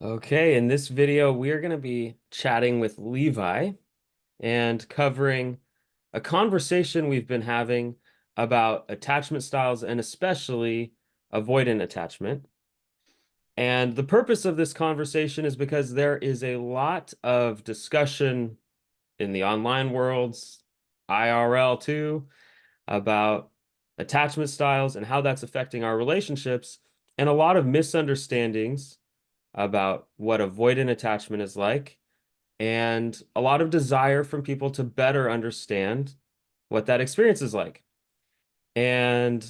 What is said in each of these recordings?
Okay, in this video, we are going to be chatting with Levi and covering a conversation we've been having about attachment styles and especially avoidant attachment. And the purpose of this conversation is because there is a lot of discussion in the online worlds, IRL too, about attachment styles and how that's affecting our relationships, and a lot of misunderstandings about what avoidant attachment is like, and a lot of desire from people to better understand what that experience is like. And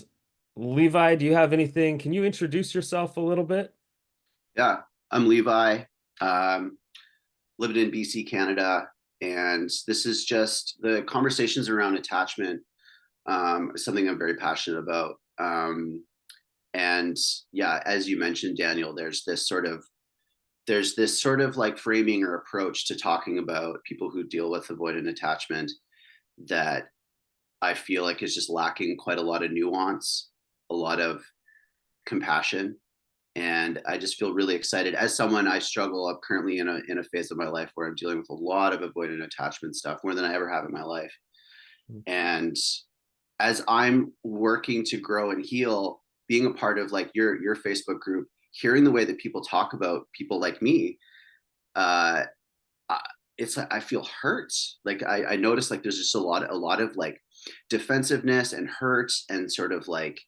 Levi, do you have anything? Can you introduce yourself a little bit? Yeah, I'm Levi, um, living in BC, Canada, and this is just the conversations around attachment. Something I'm very passionate about. And yeah, as you mentioned, Daniel, there's this sort of like framing or approach to talking about people who deal with avoidant attachment that I feel like is just lacking quite a lot of nuance, a lot of compassion, and I just feel really excited. As someone, I struggle up currently in a phase of my life where I'm dealing with a lot of avoidant attachment stuff, more than I ever have in my life. And as I'm working to grow and heal, being a part of like your Facebook group, hearing the way that people talk about people like me, uh, it's I feel hurt. Like I notice like there's just a lot of like defensiveness and hurt and sort of like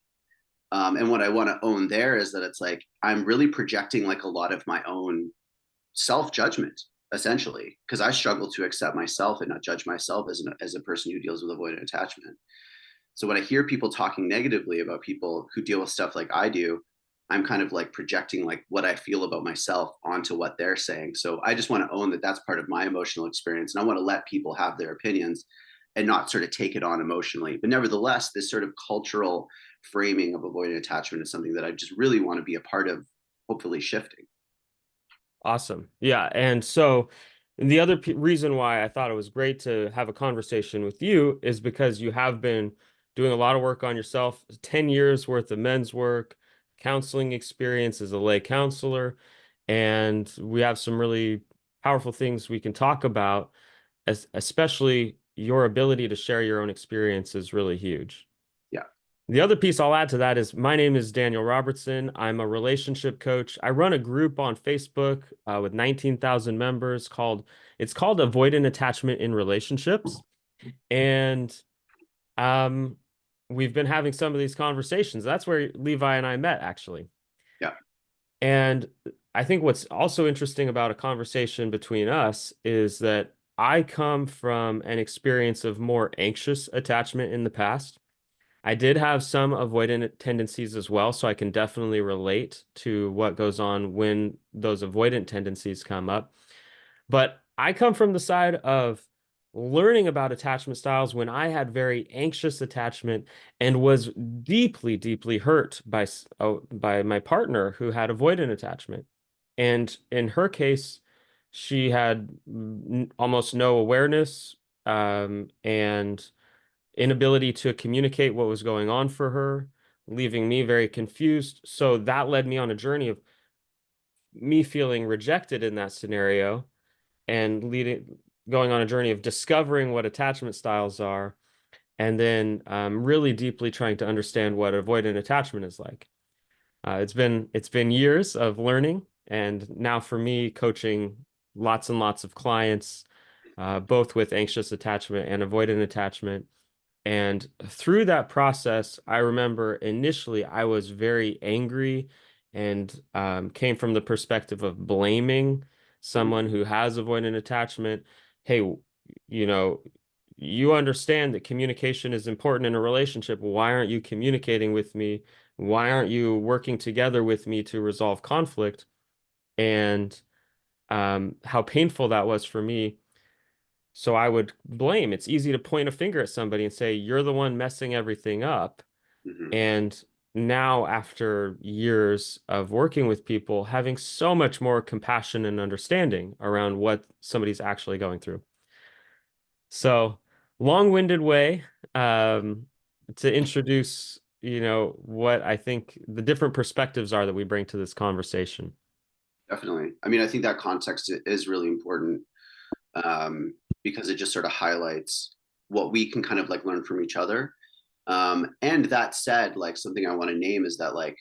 and what I want to own there is that it's like I'm really projecting like a lot of my own self judgment, essentially, because I struggle to accept myself and not judge myself as a person who deals with avoidant attachment. So when I hear people talking negatively about people who deal with stuff like I do, I'm kind of like projecting like what I feel about myself onto what they're saying. So I just want to own that that's part of my emotional experience, and I want to let people have their opinions and not sort of take it on emotionally. But nevertheless, this sort of cultural framing of avoidant attachment is something that I just really want to be a part of, hopefully shifting. Awesome. Yeah. And so the other reason why I thought it was great to have a conversation with you is because you have been doing a lot of work on yourself, 10 years worth of men's work, counseling experience as a lay counselor, and we have some really powerful things we can talk about, as especially your ability to share your own experience is really huge. Yeah. The other piece I'll add to that is my name is Daniel Robertson. I'm a relationship coach. I run a group on Facebook with 19,000 members called Avoidant Attachment in Relationships. And um, we've been having some of these conversations. That's where Levi and I met, actually. Yeah. And I think what's also interesting about a conversation between us is that I come from an experience of more anxious attachment in the past. I did have some avoidant tendencies as well, so I can definitely relate to what goes on when those avoidant tendencies come up. But I come from the side of learning about attachment styles when I had very anxious attachment and was deeply, deeply hurt by my partner who had avoidant attachment. And in her case, she had almost no awareness, and inability to communicate what was going on for her, leaving me very confused. So that led me on a journey of me feeling rejected in that scenario and leading going on a journey of discovering what attachment styles are, and then really deeply trying to understand what avoidant attachment is like. It's been years of learning, and now for me, coaching lots and lots of clients, both with anxious attachment and avoidant attachment. And through that process, I remember initially I was very angry and came from the perspective of blaming Mm-hmm. someone who has avoidant attachment. Hey, you know, you understand that communication is important in a relationship. Why aren't you communicating with me? Why aren't you working together with me to resolve conflict? And how painful that was for me. So I would blame. It's easy to point a finger at somebody and say, you're the one messing everything up. Mm-hmm. And now, after years of working with people, having so much more compassion and understanding around what somebody's actually going through. So, long-winded way to introduce, what I think the different perspectives are that we bring to this conversation. Definitely. I mean, I think that context is really important, because it just sort of highlights what we can kind of like learn from each other. And that said, like something I want to name is that like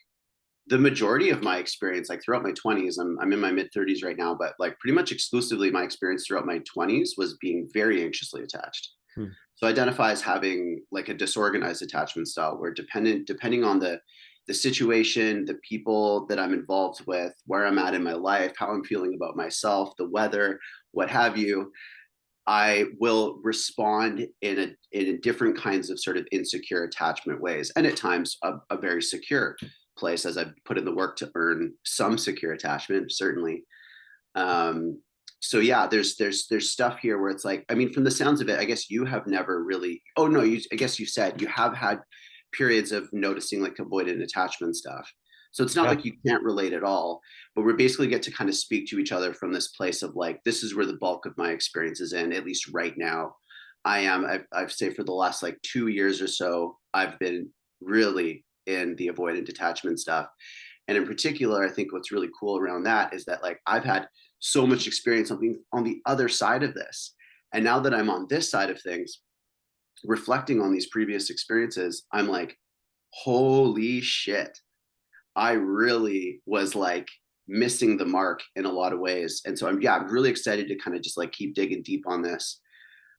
the majority of my experience, like throughout my 20s, I'm in my mid 30s right now, but like pretty much exclusively my experience throughout my 20s was being very anxiously attached. Hmm. So I identify as having like a disorganized attachment style where depending on the situation, the people that I'm involved with, where I'm at in my life, how I'm feeling about myself, the weather, what have you, I will respond in different kinds of sort of insecure attachment ways, and at times a very secure place as I put in the work to earn some secure attachment, certainly. Um, so yeah, there's stuff here where it's like, I mean, from the sounds of it, I guess you have never really. Oh no, I guess you said you have had periods of noticing like avoidant attachment stuff. So it's not Yeah. like you can't relate at all, but we basically get to kind of speak to each other from this place of like, this is where the bulk of my experience is in, at least right now. I've say for the last like 2 years or so, I've been really in the avoidant attachment stuff. And in particular, I think what's really cool around that is that like I've had so much experience on the other side of this. And now that I'm on this side of things, reflecting on these previous experiences, I'm like, holy shit. I really was like missing the mark in a lot of ways. And so I'm really excited to kind of just like keep digging deep on this.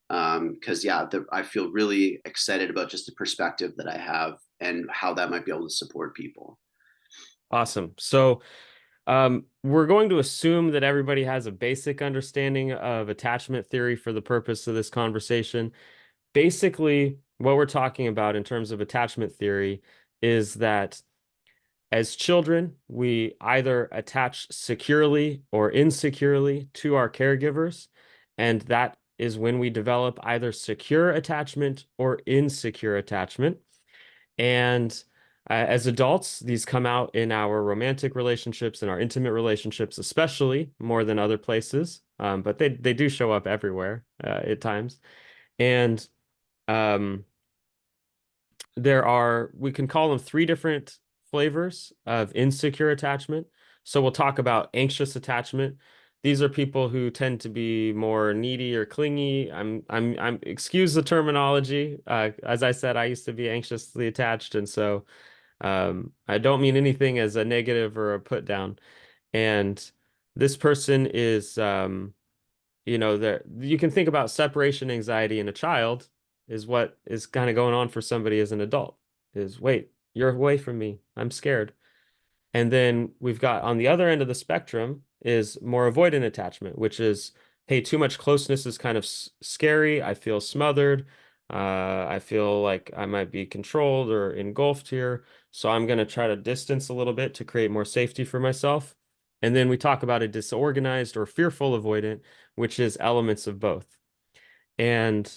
Cause I feel really excited about just the perspective that I have and how that might be able to support people. Awesome. So we're going to assume that everybody has a basic understanding of attachment theory for the purpose of this conversation. Basically, what we're talking about in terms of attachment theory is that as children, we either attach securely or insecurely to our caregivers, and that is when we develop either secure attachment or insecure attachment. And as adults, these come out in our romantic relationships and our intimate relationships, especially more than other places. But they do show up everywhere at times. And um, we can call them three different flavors of insecure attachment. So we'll talk about anxious attachment. These are people who tend to be more needy or clingy. Excuse the terminology. As I said, I used to be anxiously attached, and so I don't mean anything as a negative or a put down. And this person is, there you can think about separation anxiety in a child is what is kind of going on for somebody as an adult. Is wait, you're away from me. I'm scared. And then we've got on the other end of the spectrum is more avoidant attachment, which is, hey, too much closeness is kind of scary. I feel smothered. I feel like I might be controlled or engulfed here. So I'm going to try to distance a little bit to create more safety for myself. And then we talk about a disorganized or fearful avoidant, which is elements of both. And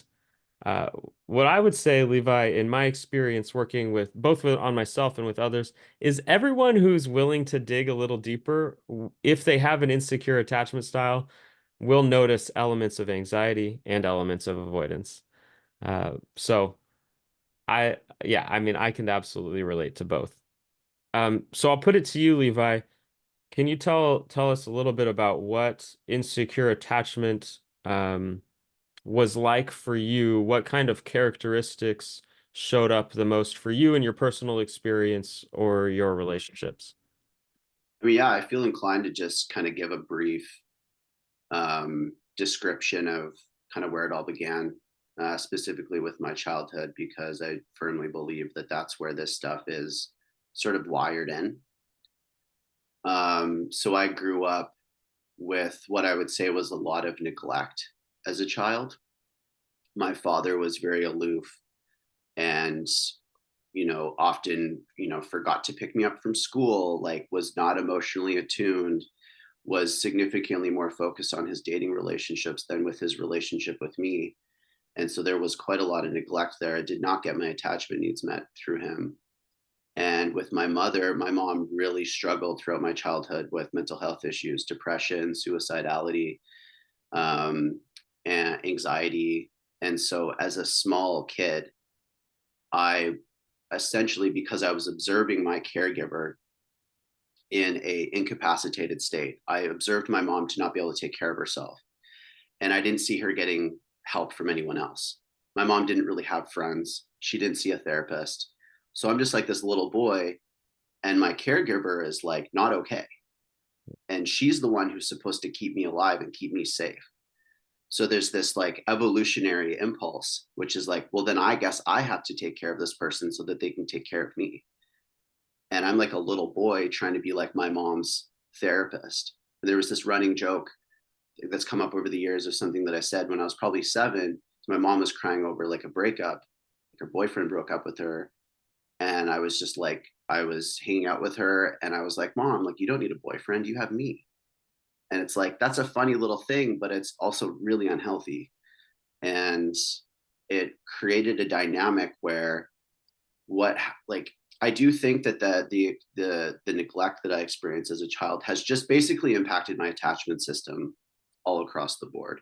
uh, what I would say, Levi, in my experience working with on myself and with others, is everyone who's willing to dig a little deeper, if they have an insecure attachment style, will notice elements of anxiety and elements of avoidance. So yeah, I mean, I can absolutely relate to both. So I'll put it to you, Levi. Can you tell us a little bit about what insecure attachment was like for you? What kind of characteristics showed up the most for you in your personal experience or your relationships? I mean, yeah, I feel inclined to just kind of give a brief description of kind of where it all began, specifically with my childhood, because I firmly believe that that's where this stuff is sort of wired in. So I grew up with what I would say was a lot of neglect as a child. My father was very aloof and, often, forgot to pick me up from school, like was not emotionally attuned, was significantly more focused on his dating relationships than with his relationship with me. And so there was quite a lot of neglect there. I did not get my attachment needs met through him. And with my mother, my mom really struggled throughout my childhood with mental health issues, depression, suicidality, um, and anxiety. And so as a small kid, I essentially, because I was observing my caregiver in a incapacitated state. I observed my mom to not be able to take care of herself, and I didn't see her getting help from anyone else. My mom didn't really have friends. She didn't see a therapist. So I'm just like this little boy, and my caregiver is like not okay. And she's the one who's supposed to keep me alive and keep me safe. So there's this like evolutionary impulse, which is like, well, then I guess I have to take care of this person so that they can take care of me. And I'm like a little boy trying to be like my mom's therapist. And there was this running joke that's come up over the years of something that I said when I was probably 7. My mom was crying over like a breakup, like her boyfriend broke up with her. And I was just like, I was hanging out with her and I was like, Mom, like, you don't need a boyfriend, you have me. And it's like, that's a funny little thing, but it's also really unhealthy. And it created a dynamic where what like I do think that the neglect that I experienced as a child has just basically impacted my attachment system all across the board.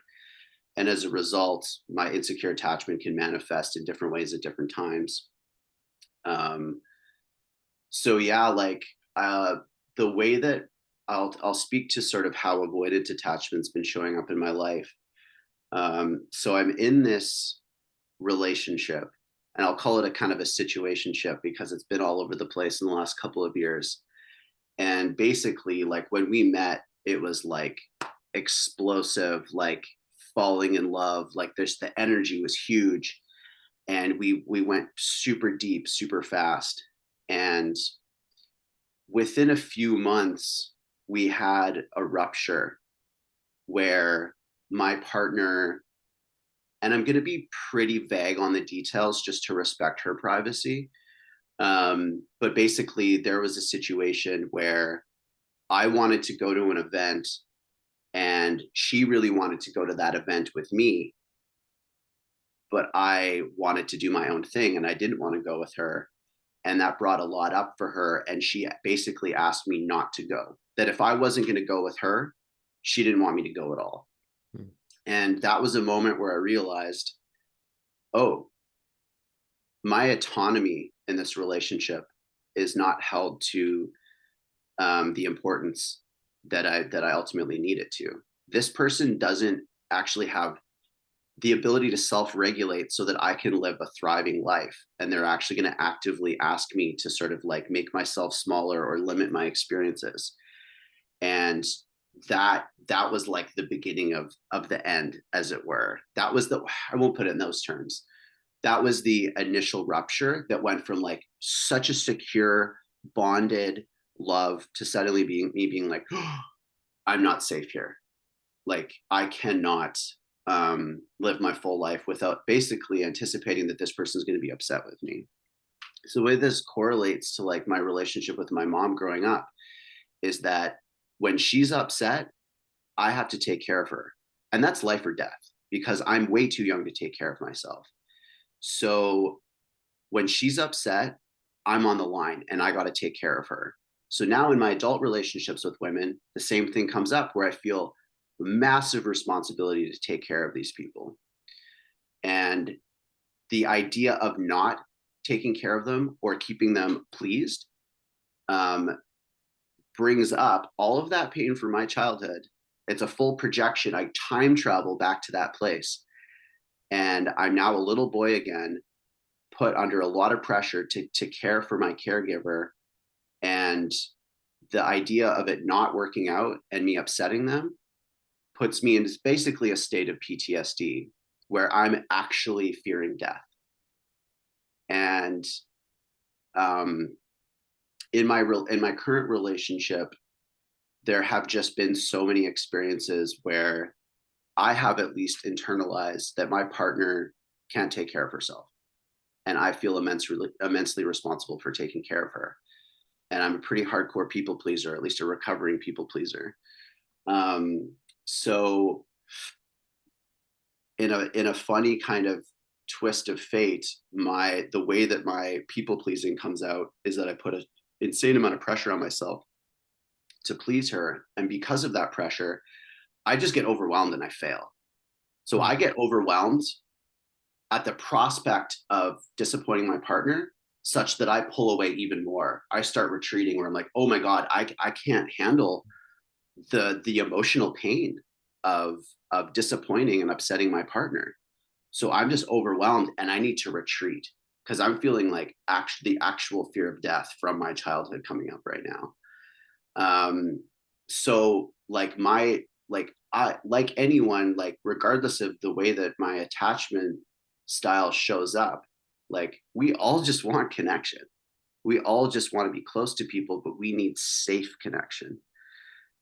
And as a result, my insecure attachment can manifest in different ways at different times. Um, so yeah, like the way that I'll speak to sort of how avoidant attachment's been showing up in my life. So I'm in this relationship, and I'll call it a kind of a situationship because it's been all over the place in the last couple of years. And basically, like when we met, it was like explosive, like falling in love. Like there's the energy was huge, and we went super deep, super fast. And within a few months, we had a rupture where my partner, and I'm going to be pretty vague on the details just to respect her privacy. But basically, there was a situation where I wanted to go to an event and she really wanted to go to that event with me, but I wanted to do my own thing and I didn't want to go with her. And that brought a lot up for her. And she basically asked me not to go, that if I wasn't going to go with her, she didn't want me to go at all. Hmm. And that was a moment where I realized, oh, my autonomy in this relationship is not held to the importance that I ultimately need it to. This person doesn't actually have the ability to self-regulate so that I can live a thriving life. And they're actually going to actively ask me to sort of like make myself smaller or limit my experiences. And that was like the beginning of the end, as it were. That was the, I won't put it in those terms. That was the initial rupture that went from like such a secure, bonded love to suddenly being me being like, oh, I'm not safe here. Like I cannot live my full life without basically anticipating that this person is going to be upset with me. So the way this correlates to like my relationship with my mom growing up is that when she's upset, I have to take care of her. And that's life or death because I'm way too young to take care of myself. So when she's upset, I'm on the line and I got to take care of her. So now in my adult relationships with women, the same thing comes up where I feel massive responsibility to take care of these people. And the idea of not taking care of them or keeping them pleased um, brings up all of that pain from my childhood. It's a full projection. I time travel back to that place. And I'm now a little boy again, put under a lot of pressure to care for my caregiver. And the idea of it not working out and me upsetting them puts me in basically a state of PTSD where I'm actually fearing death. And um, in my current relationship, there have just been so many experiences where I have at least internalized that my partner can't take care of herself, and I feel immensely responsible for taking care of her. And I'm a pretty hardcore people pleaser, at least a recovering people pleaser. So in a funny kind of twist of fate, the way that my people pleasing comes out is that I put an insane amount of pressure on myself to please her, and because of that pressure, I just get overwhelmed and I fail. So Hmm. I get overwhelmed at the prospect of disappointing my partner, such that I pull away even more. I start retreating where I'm like, oh my God, I can't handle the emotional pain of disappointing and upsetting my partner. So I'm just overwhelmed and I need to retreat because I'm feeling like the actual fear of death from my childhood coming up right now. So like I like anyone, like regardless of the way that my attachment style shows up, like we all just want connection. We all just want to be close to people, but we need safe connection.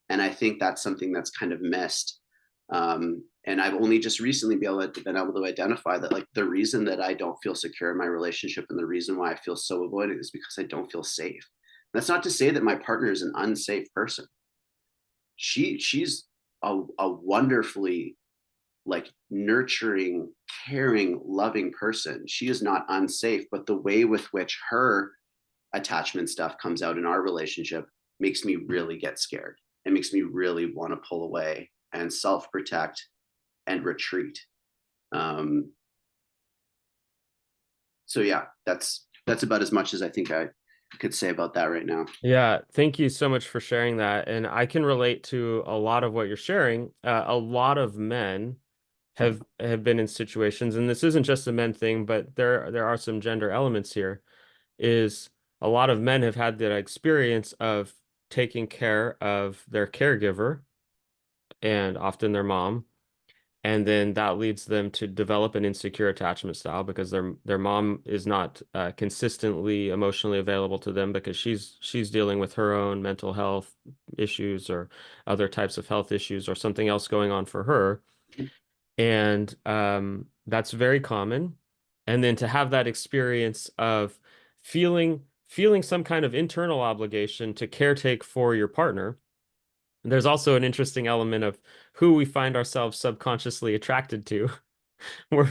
And I think that's something that's kind of missed. And I've only just recently been able to identify that like the reason that I don't feel secure in my relationship and the reason why I feel so avoidant is because I don't feel safe. That's not to say that my partner is an unsafe person. She's a wonderfully like nurturing, caring, loving person. She is not unsafe, but the way with which her attachment stuff comes out in our relationship makes me really get scared. It makes me really want to pull away and self protect and retreat. Um, so yeah, that's about as much as I think I could say about that right now. Yeah, thank you so much for sharing that. And I can relate to a lot of what you're sharing. A lot of men have been in situations, and this isn't just a men thing, but there are some gender elements here, is a lot of men have had that experience of taking care of their caregiver and often their mom. And then that leads them to develop an insecure attachment style because their mom is not consistently emotionally available to them because she's dealing with her own mental health issues or other types of health issues or something else going on for her. And that's very common. And then to have that experience of feeling some kind of internal obligation to caretake for your partner. There's also an interesting element of who we find ourselves subconsciously attracted to. We're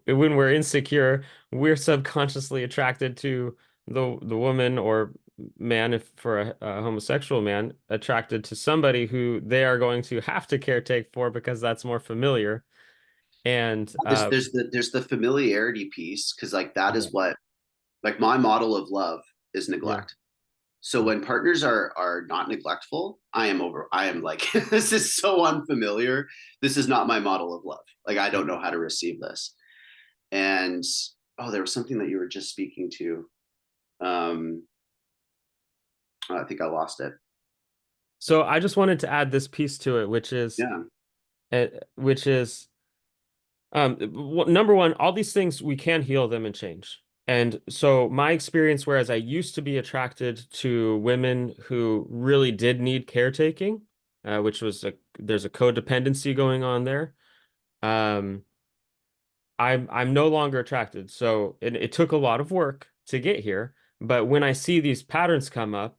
when we're insecure, we're subconsciously attracted to the woman or man, if for a homosexual man, attracted to somebody who they are going to have to caretake for because that's more familiar. And There's the familiarity piece because like that yeah, is what like my model of love is yeah. neglect. So when partners are not neglectful, I am like this is so unfamiliar. This is not my model of love. Like I don't know how to receive this. And oh, there was something that you were just speaking to. Um I think I lost it. So I just wanted to add this piece to it, Yeah. which is number one, all these things we can heal them and change. And so my experience, whereas I used to be attracted to women who really did need caretaking, which was there's a codependency going on there. Um, I'm no longer attracted. So it took a lot of work to get here. But when I see these patterns come up,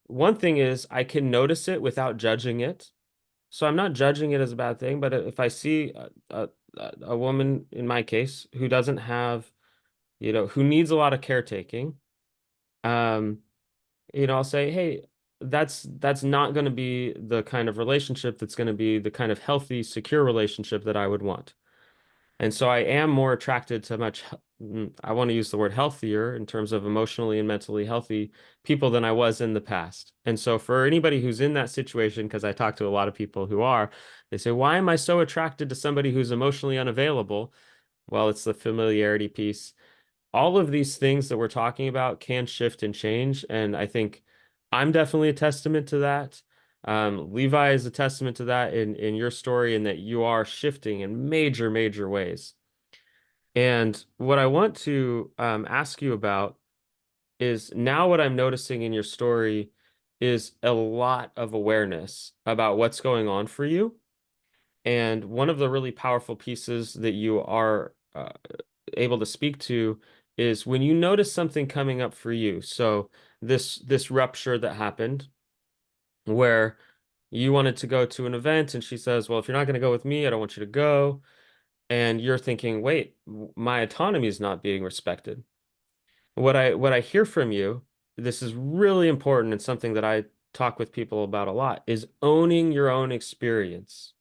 one thing is I can notice it without judging it. So I'm not judging it as a bad thing, but if I see a woman in my case who doesn't have, who needs a lot of caretaking, um, I'll say, hey, that's not going to be the kind of relationship that's going to be the kind of healthy, secure relationship that I would want. And so I am more attracted to I want to use the word healthier in terms of emotionally and mentally healthy people than I was in the past. And so for anybody who's in that situation, because I talk to a lot of people who are, they say, why am I so attracted to somebody who's emotionally unavailable? Well, it's the familiarity piece. All of these things that we're talking about can shift and change. And I think I'm definitely a testament to that. Levi is a testament to that in your story, and that you are shifting in major, major ways. And what I want to ask you about is now what I'm noticing in your story is a lot of awareness about what's going on for you. And one of the really powerful pieces that you are able to speak to is when you notice something coming up for you. So this rupture that happened where you wanted to go to an event and she says, "Well, if you're not going to go with me, I don't want you to go." And you're thinking, "Wait, my autonomy is not being respected." What I hear from you, this is really important and something that I talk with people about a lot, is owning your own experience.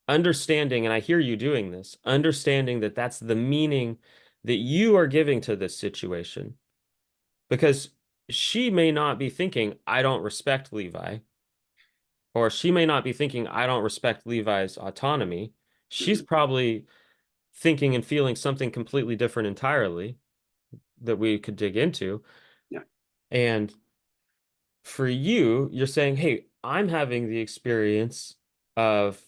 Understanding, and I hear you doing this, understanding that that's the meaning that you are giving to this situation. because she may not be thinking, I don't respect Levi, or she may not be thinking, I don't respect Levi's autonomy. She's Mhm. probably thinking and feeling something completely different entirely that we could dig into. Yeah. And for you, you're saying, hey, I'm having the experience of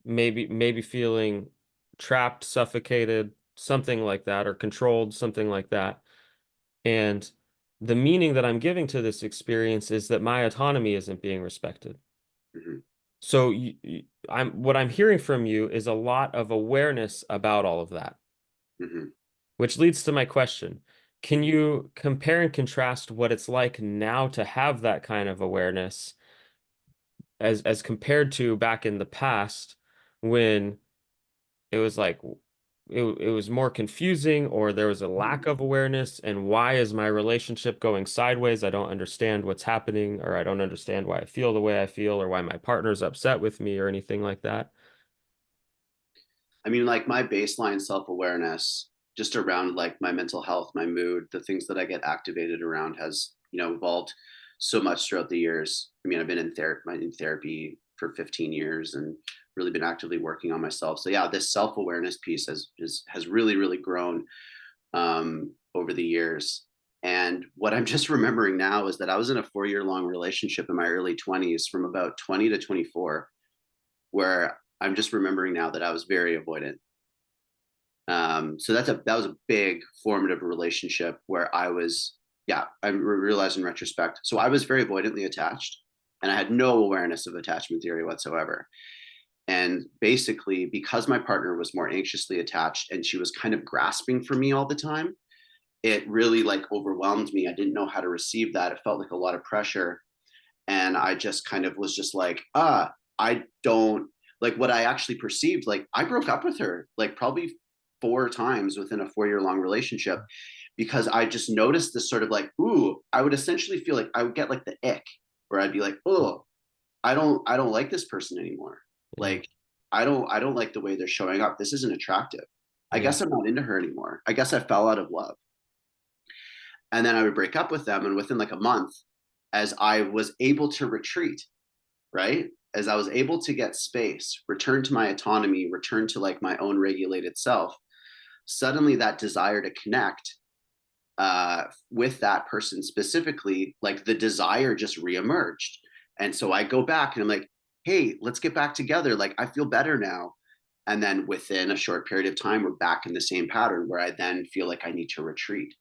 maybe feeling trapped, suffocated, something like that, or controlled, something like that. And the meaning that I'm giving to this experience is that my autonomy isn't being respected. Mhm. So what I'm hearing from you is a lot of awareness about all of that, Mhm. which leads to my question. Can you compare and contrast what it's like now to have that kind of awareness as compared to back in the past when it was like it was more confusing, or there was a lack of awareness, and why is my relationship going sideways? I don't understand what's happening, or I don't understand why I feel the way I feel, or why my partner's upset with me or anything like that. I mean, like my baseline self awareness, just around like my mental health, my mood, the things that I get activated around has, evolved so much throughout the years. I mean, I've been in therapy for 15 years and really been actively working on myself. So yeah, this self awareness piece has really really grown over the years. And what I'm just remembering now is that I was in a 4 year long relationship in my early 20s, from about 20 to 24, where I'm just remembering now that I was very avoidant. So that was a big formative relationship where I was, yeah, I realized in retrospect. So I was very avoidantly attached, and I had no awareness of attachment theory whatsoever. And basically, because my partner was more anxiously attached and she was kind of grasping for me all the time, it really like overwhelmed me. I didn't know how to receive that. It felt like a lot of pressure, and I just kind of was just like, I don't like what I actually perceived. Like I broke up with her like probably 4 times within a 4 year long relationship, because I just noticed this sort of like, ooh, I would essentially feel like I would get like the ick, where I'd be like, oh, I don't like this person anymore. Yeah. Like I don't like the way they're showing up. This isn't attractive. I Yeah. guess I'm not into her anymore. I guess I fell out of love. And then I would break up with them, and within like a month, as I was able to retreat, right? As I was able to get space, return to my autonomy, return to like my own regulated self, suddenly that desire to connect with that person specifically, like the desire just reemerged. And so I go back and I'm like, hey, let's get back together. Like, I feel better now. And then within a short period of time, we're back in the same pattern where I then feel like I need to retreat.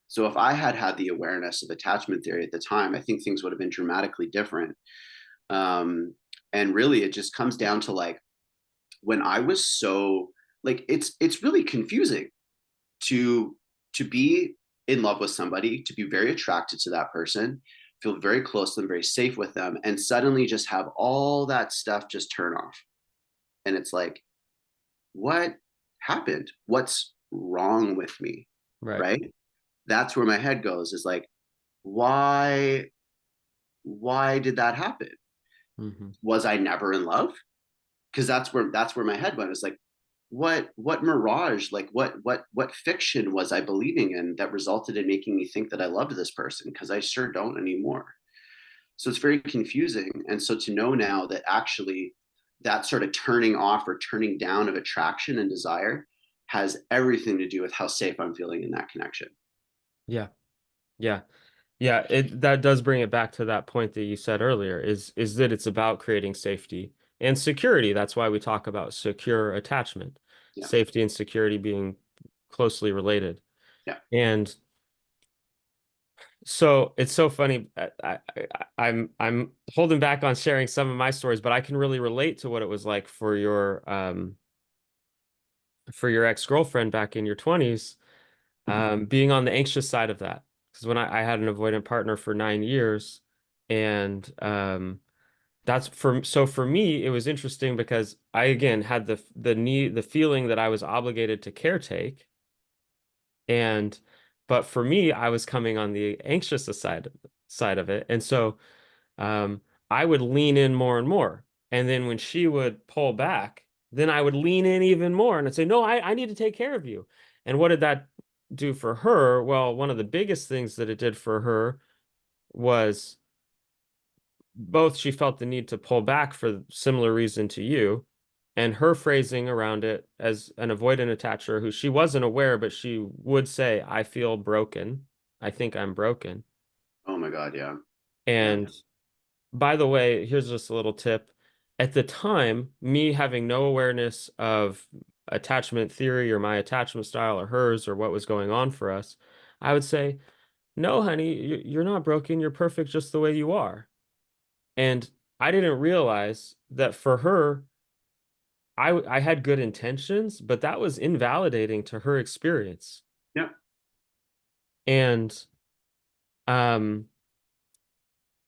So if I had had the awareness of attachment theory at the time, I think things would have been dramatically different. Um, and really, it just comes down to like when I was so like it's really confusing to be in love with somebody, to be very attracted to that person, feel very close to them, very safe with them, and suddenly just have all that stuff just turn off. And it's like, what happened? What's wrong with me? Right. Right? That's where my head goes, is like, why did that happen? Hmm. Was I never in love? Because that's where my head went. It's like, what mirage, like what fiction was I believing in that resulted in making me think that I loved this person? Because I sure don't anymore. So it's very confusing. And so to know now that actually that sort of turning off or turning down of attraction and desire has everything to do with how safe I'm feeling in that connection. Yeah. Yeah. Yeah, that does bring it back to that point that you said earlier, is that it's about creating safety and security. That's why we talk about secure attachment, Yeah. safety and security being closely related. Yeah. And so it's so funny. I'm holding back on sharing some of my stories, but I can really relate to what it was like for your ex-girlfriend back in your 20s, being on the anxious side of that. Because when I had an avoidant partner for 9 years, and that's for me, it was interesting because I again had the feeling that I was obligated to caretake, and but for me, I was coming on the anxious side of it, and so um, I would lean in more and more, and then when she would pull back, then I would lean in even more, and I'd say, "No, I need to take care of you." And what did that? do for her? Well, one of the biggest things that it did for her was both she felt the need to pull back for similar reason to you, and her phrasing around it as an avoidant attacher who she wasn't aware, but she would say, I feel broken. I think I'm broken. Oh my God. Yeah. Yeah. And by the way, here's just a little tip. At the time, me having no awareness of attachment theory or my attachment style or hers or what was going on for us, I would say, no, honey, you're not broken. You're perfect just the way you are. And I didn't realize that for her, I had good intentions, but that was invalidating to her experience. Yeah. And um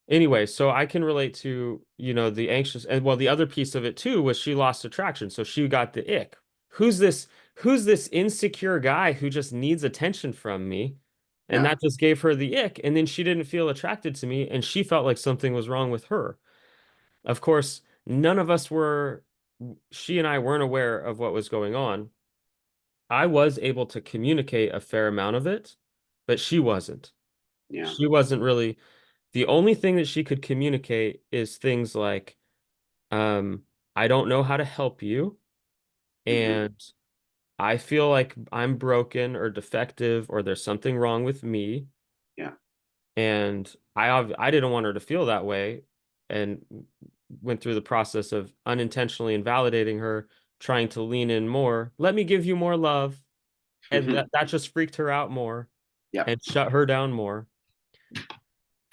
anyway, so I can relate to, the anxious, and well, the other piece of it too was she lost attraction. So she got the ick. Who's this who's this insecure guy who just needs attention from me? And Yeah. that just gave her the ick. And then she didn't feel attracted to me and she felt like something was wrong with her. Of course, none of us were, she and I weren't aware of what was going on. I was able to communicate a fair amount of it, but she wasn't. Yeah. She wasn't really, the only thing that she could communicate is things like, um, I don't know how to help you, Hmm. and I feel like I'm broken or defective, or there's something wrong with me. Yeah. And I didn't want her to feel that way, and went through the process of unintentionally invalidating her, trying to lean in more. Let me give you more love. And that just freaked her out more Yeah. and shut her down more.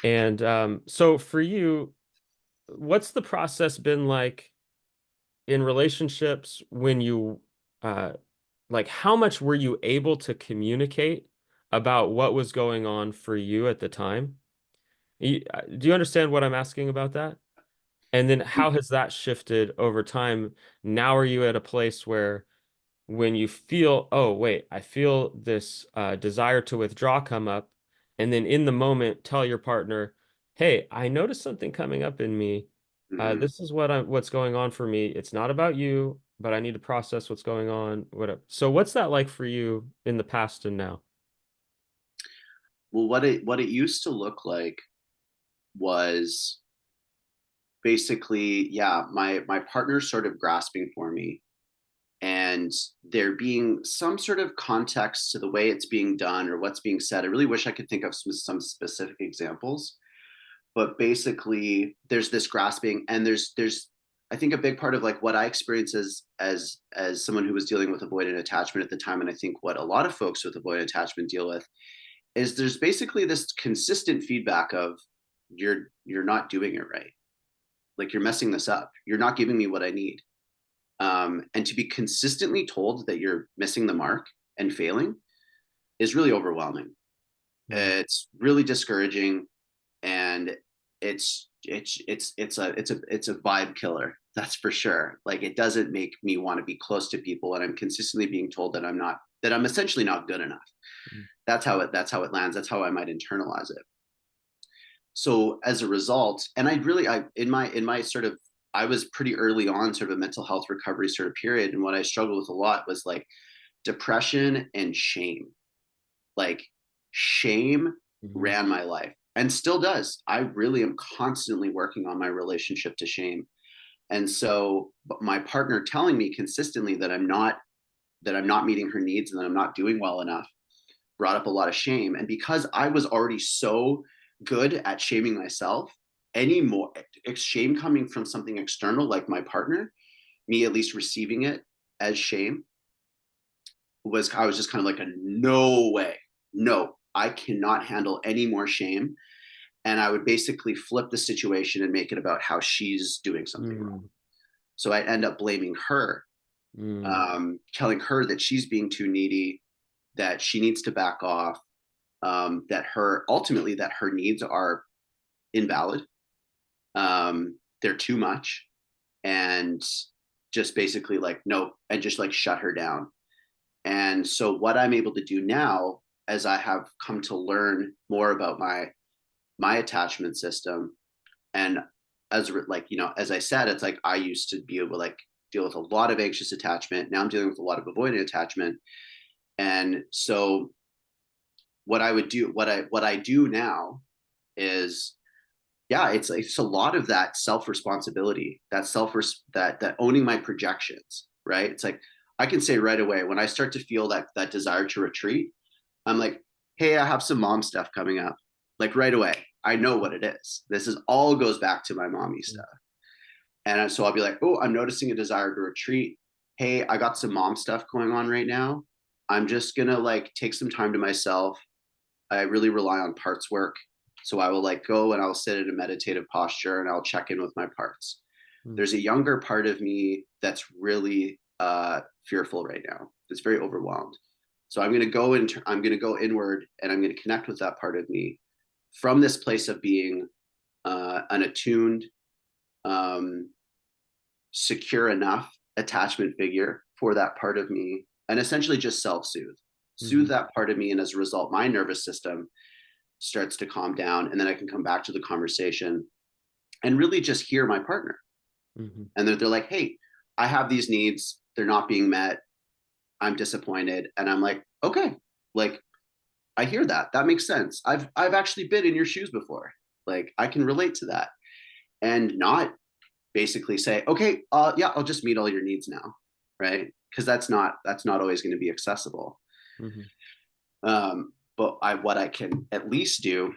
And so for you, what's the process been like in relationships when you uh like how much were you able to communicate about what was going on for you at the time? Do you understand what I'm asking about that? And then how has that shifted over time? Now are you at a place where when you feel, oh, wait, I feel this desire to withdraw come up, and then in the moment tell your partner, hey, I noticed something coming up in me. Hmm. This is what's going on for me. It's not about you, but I need to process what's going on. Whatever. So what's that like for you in the past and now? Well, what it used to look like was basically, yeah, my partner's sort of grasping for me, and there being some sort of context to the way it's being done or what's being said. I really wish I could think of some specific examples, but basically there's this grasping, and there's I think a big part of like what I experienced as someone who was dealing with avoidant attachment at the time, and I think what a lot of folks with avoidant attachment deal with, is there's basically this consistent feedback of you're not doing it right, like you're messing this up, you're not giving me what I need. And to be consistently told that you're missing the mark and failing is really overwhelming. Mm, It's really discouraging, and it's a vibe killer. That's for sure. Like it doesn't make me want to be close to people, and I'm consistently being told that I'm essentially not good enough. mm, That's how it lands. That's how I might internalize it. So as a result, and I in my sort of, I was pretty early on sort of a mental health recovery sort of period, and what I struggled with a lot was like depression and shame. Like shame mhm, ran my life and still does. I really am constantly working on my relationship to shame. And so but my partner telling me consistently that I'm not meeting her needs and that I'm not doing well enough brought up a lot of shame. And because I was already so good at shaming myself, any more shame coming from something external like my partner, me at least receiving it as shame, was I was just kind of like a no way. No, I cannot handle any more shame. And I would basically flip the situation and make it about how she's doing something wrong. mm, So I end up blaming her, mm, telling her that she's being too needy, that she needs to back off, that her needs are invalid, they're too much, and just basically like no, and just like shut her down. And so what I'm able to do now, as I have come to learn more about my attachment system, and as like as I said, it's like I used to be able to like deal with a lot of anxious attachment. Now I'm dealing with a lot of avoidant attachment, and so what I would do, what I do now is, yeah, it's a lot of that self responsibility, that owning my projections, right? It's like I can say right away when I start to feel that desire to retreat, I'm like, hey, I have some mom stuff coming up. Like right away, I know what it is. This is all goes back to my mommy stuff. And so I'll be like, oh, I'm noticing a desire to retreat. Hey, I got some mom stuff going on right now. I'm just gonna like take some time to myself. I really rely on parts work. So I will like go and I'll sit in a meditative posture and I'll check in with my parts. Mm. There's a younger part of me that's really fearful right now. It's very overwhelmed. So I'm gonna go inward and I'm gonna connect with that part of me from this place of being an attuned, um, secure enough attachment figure for that part of me, and essentially just soothe Hmm. that part of me. And as a result, my nervous system starts to calm down. And then I can come back to the conversation and really just hear my partner. Hmm. And they're like, hey, I have these needs. They're not being met. I'm disappointed. And I'm like, okay, like, I hear that. That makes sense. I've actually been in your shoes before. Like I can relate to that. And not basically say, okay, yeah, I'll just meet all your needs now, right? Because that's not always going to be accessible. Hmm. But what I can at least do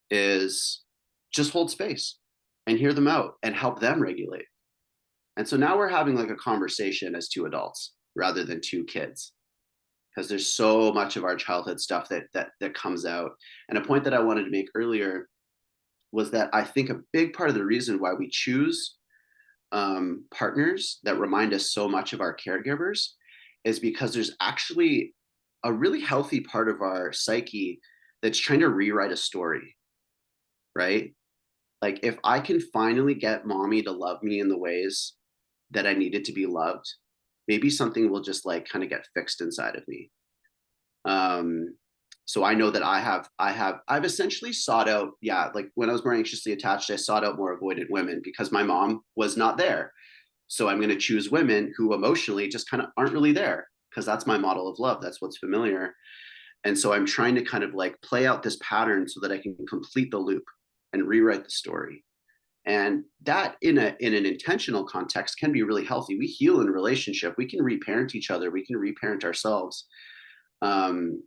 is just hold space and hear them out and help them regulate. And so now we're having like a conversation as two adults rather than two kids, because there's so much of our childhood stuff that comes out. And a point that I wanted to make earlier was that I think a big part of the reason why we choose partners that remind us so much of our caregivers is because there's actually a really healthy part of our psyche that's trying to rewrite a story, right? Like if I can finally get mommy to love me in the ways that I needed to be loved, maybe something will just like kind of get fixed inside of me. Um, so I know that I've essentially sought out, yeah, like when I was more anxiously attached, I sought out more avoidant women because my mom was not there. So I'm going to choose women who emotionally just kind of aren't really there because that's my model of love. That's what's familiar. And so I'm trying to kind of like play out this pattern so that I can complete the loop and rewrite the story. And that in an intentional context can be really healthy. We heal in a relationship. We can reparent each other. We can reparent ourselves. Um,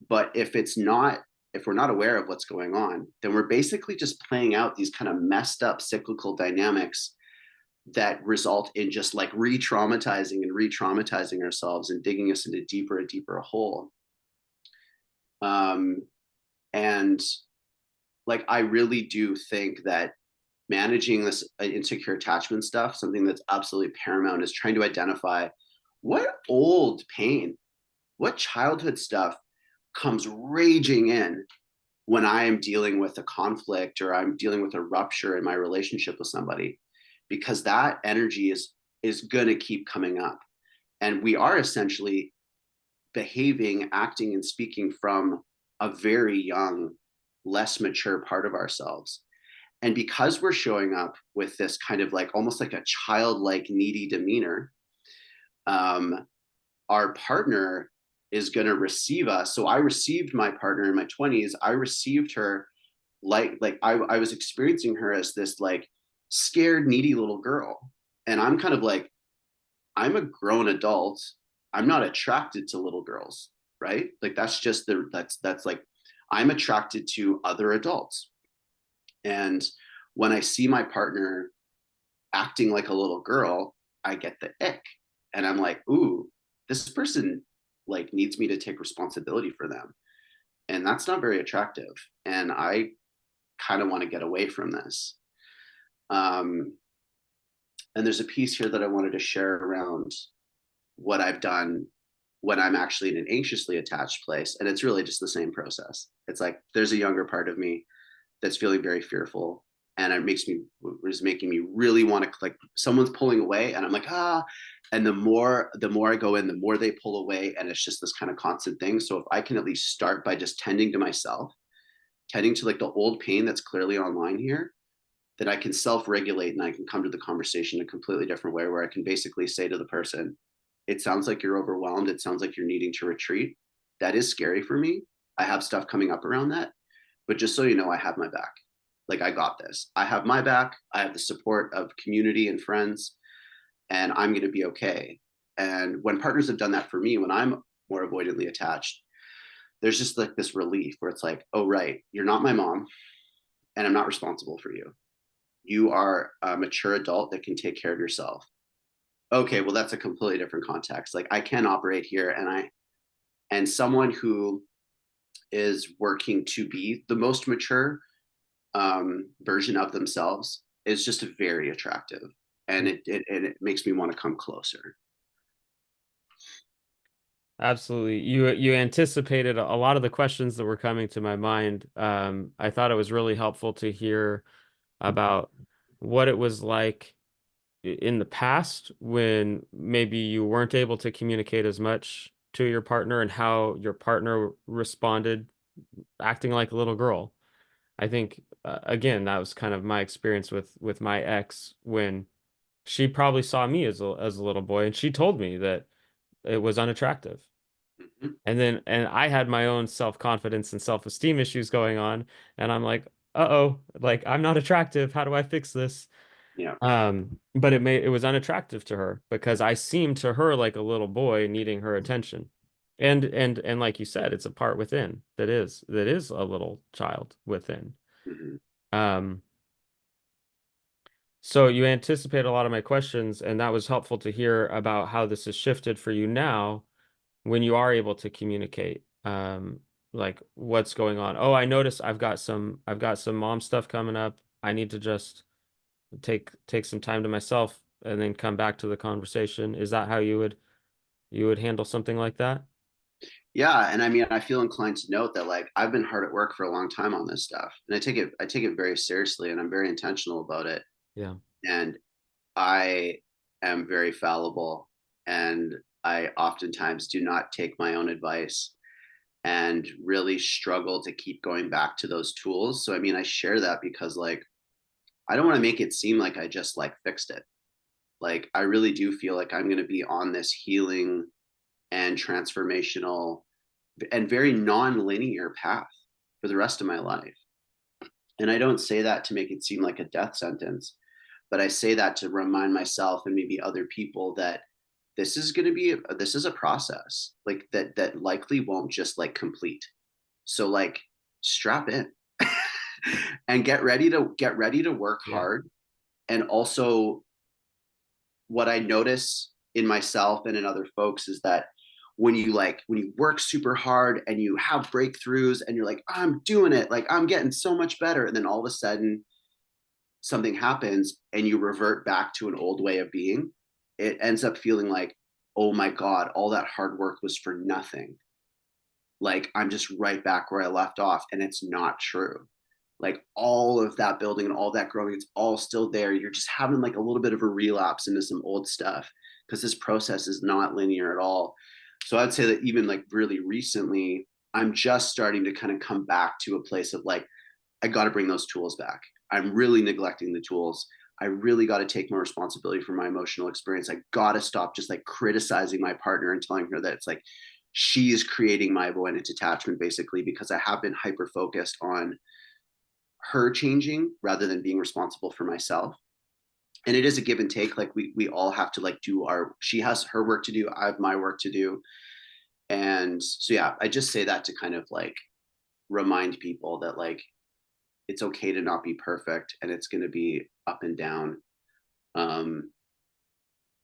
but if we're not aware of what's going on, then we're basically just playing out these kind of messed up cyclical dynamics that result in just like re-traumatizing ourselves and digging us into deeper and deeper a hole. Um, and like I really do think that managing this insecure attachment stuff, something that's absolutely paramount, is trying to identify what old pain, what childhood stuff comes raging in when I am dealing with a conflict or I'm dealing with a rupture in my relationship with somebody, because that energy is going to keep coming up. And we are essentially behaving, acting, and speaking from a very young, less mature part of ourselves. And because we're showing up with this kind of like almost like a childlike, needy demeanor, um, our partner is going to receive us. So I received my partner in my 20s. I received her I was experiencing her as this like scared, needy little girl. And I'm kind of like, I'm a grown adult. I'm not attracted to little girls, right? Like that's just that's like I'm attracted to other adults. And when I see my partner acting like a little girl, I get the ick. And I'm like, ooh, this person like needs me to take responsibility for them. And that's not very attractive. And I kind of want to get away from this. Um, and there's a piece here that I wanted to share around what I've done when I'm actually in an anxiously attached place. And it's really just the same process. It's like there's a younger part of me that's feeling very fearful. And it is making me really want to like someone's pulling away and I'm like, ah. And the more I go in, the more they pull away. And it's just this kind of constant thing. So if I can at least start by just tending to myself, tending to like the old pain that's clearly online here, that I can self-regulate and I can come to the conversation a completely different way where I can basically say to the person, it sounds like you're overwhelmed. It sounds like you're needing to retreat. That is scary for me. I have stuff coming up around that, but just so you know, I have my back. Like, I got this. I have my back. I have the support of community and friends, and I'm going to be okay. And when partners have done that for me, when I'm more avoidantly attached, there's just like this relief where it's like, oh, right, you're not my mom, and I'm not responsible for you. You are a mature adult that can take care of yourself. Okay, well, that's a completely different context. Like, I can operate here, and someone who is working to be the most mature version of themselves is just very attractive, and it makes me want to come closer. Absolutely. You anticipated a lot of the questions that were coming to my mind. I thought it was really helpful to hear about what it was like in the past when maybe you weren't able to communicate as much to your partner and how your partner responded acting like a little girl. I think again, that was kind of my experience with my ex when she probably saw me as a little boy and she told me that it was unattractive. Mm-hmm. And I had my own self-confidence and self-esteem issues going on, and I'm like, uh-oh, like I'm not attractive. How do I fix this? Yeah. But it was unattractive to her because I seemed to her like a little boy needing her attention. And like you said, it's a part within that is a little child within. Mm-hmm. Um, so you anticipate a lot of my questions, and that was helpful to hear about how this has shifted for you now when you are able to communicate. Like what's going on. Oh, I noticed I've got some mom stuff coming up. I need to just take some time to myself and then come back to the conversation. Is that how you would handle something like that? Yeah, and I mean, I feel inclined to note that like I've been hard at work for a long time on this stuff, and I take it very seriously, and I'm very intentional about it. Yeah. And I am very fallible, and I oftentimes do not take my own advice and really struggle to keep going back to those tools. So I mean, I share that because like I don't want to make it seem like I just like fixed it. Like, I really do feel like I'm going to be on this healing and transformational and very non-linear path for the rest of my life. And I don't say that to make it seem like a death sentence, but I say that to remind myself and maybe other people that this is a process like that likely won't just like complete. So like, strap in and get ready to work Yeah. hard. And also, what I notice in myself and in other folks is that when you work super hard and you have breakthroughs and you're like, I'm doing it, like I'm getting so much better, and then all of a sudden something happens and you revert back to an old way of being, it ends up feeling like, oh my God, all that hard work was for nothing. Like, I'm just right back where I left off. And it's not true. Like, all of that building and all that growing, it's all still there. You're just having like a little bit of a relapse into some old stuff because this process is not linear at all. So I'd say that even like really recently, I'm just starting to kind of come back to a place of like, I got to bring those tools back. I'm really neglecting the tools. I really got to take more responsibility for my emotional experience. I got to stop just like criticizing my partner and telling her that it's like she is creating my avoidant attachment, basically, because I have been hyper focused on her changing rather than being responsible for myself. And it is a give and take. Like, we all have to like do our, she has her work to do, I have my work to do. And so yeah, I just say that to kind of like remind people that like it's okay to not be perfect, and it's going to be up and down. um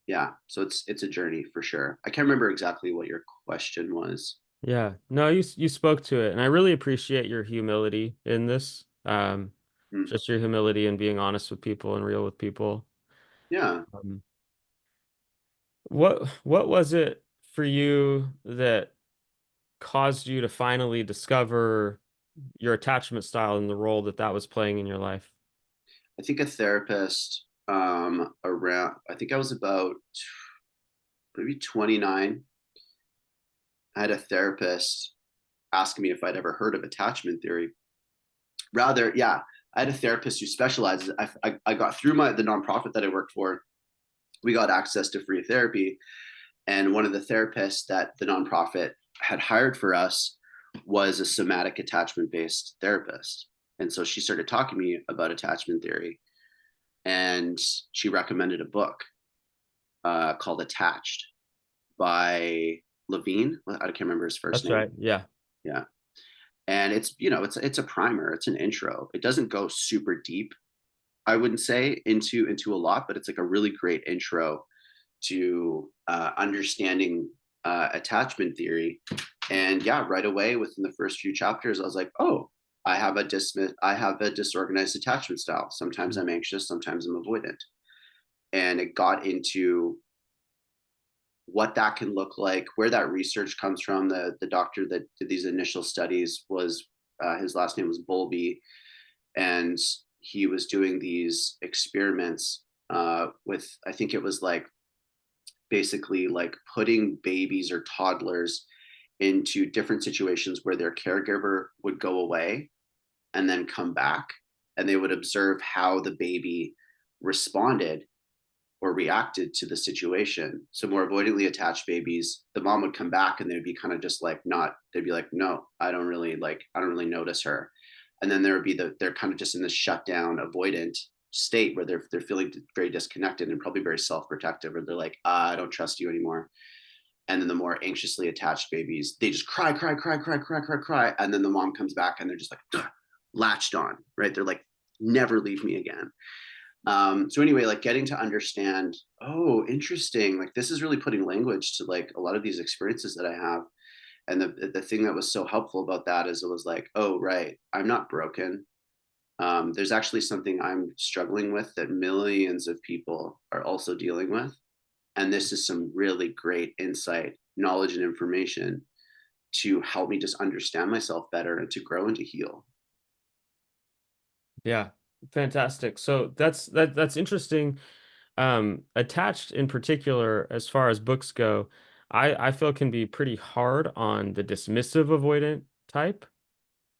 yeah, so it's a journey for sure. I can't remember exactly what your question was. Yeah. No, you spoke to it, and I really appreciate your humility in this. Hmm. Just your humility and being honest with people and real with people. Yeah, Um, what was it for you that caused you to finally discover your attachment style and the role that that was playing in your life? I think a therapist, around, I think I was about maybe 29. I had a therapist asking me if I'd ever heard of attachment theory. Rather, yeah, I had a therapist who specializes. I got through the nonprofit that I worked for. We got access to free therapy, and one of the therapists that the nonprofit had hired for us was a somatic attachment based therapist. And so she started talking to me about attachment theory, and she recommended a book called Attached by Levine. I can't remember his first That's name. right. Yeah. Yeah. And it's a primer, it's an intro. It doesn't go super deep, I wouldn't say, into a lot, but it's like a really great intro to understanding attachment theory. And yeah, right away within the first few chapters, I was like, oh, I have a disorganized attachment style. Sometimes Mm. I'm anxious, sometimes I'm avoidant. And it got into what that can look like, where that research comes from. The doctor that did these initial studies was his last name was Bowlby, and he was doing these experiments with, I think it was like basically like putting babies or toddlers into different situations where their caregiver would go away and then come back, and they would observe how the baby responded or reacted to the situation. So more avoidantly attached babies, the mom would come back and they'd be kind of just like not, they'd be like, no, I don't really notice her. And then there would be they're kind of just in this shutdown avoidant state where they're feeling very disconnected and probably very self-protective, or they're like, I don't trust you anymore. And then the more anxiously attached babies, they just cry, cry, cry, cry, cry, cry, cry. And then the mom comes back and they're just like latched on, right? They're like, never leave me again. So anyway, like getting to understand, oh, interesting. Like this is really putting language to like a lot of these experiences that I have. And the thing that was so helpful about that is it was like, oh, right, I'm not broken. There's actually something I'm struggling with that millions of people are also dealing with. And this is some really great insight, knowledge, and information to help me just understand myself better and to grow and to heal. Yeah. Fantastic. So that's interesting. Attached in particular, as far as books go, I feel can be pretty hard on the dismissive avoidant type.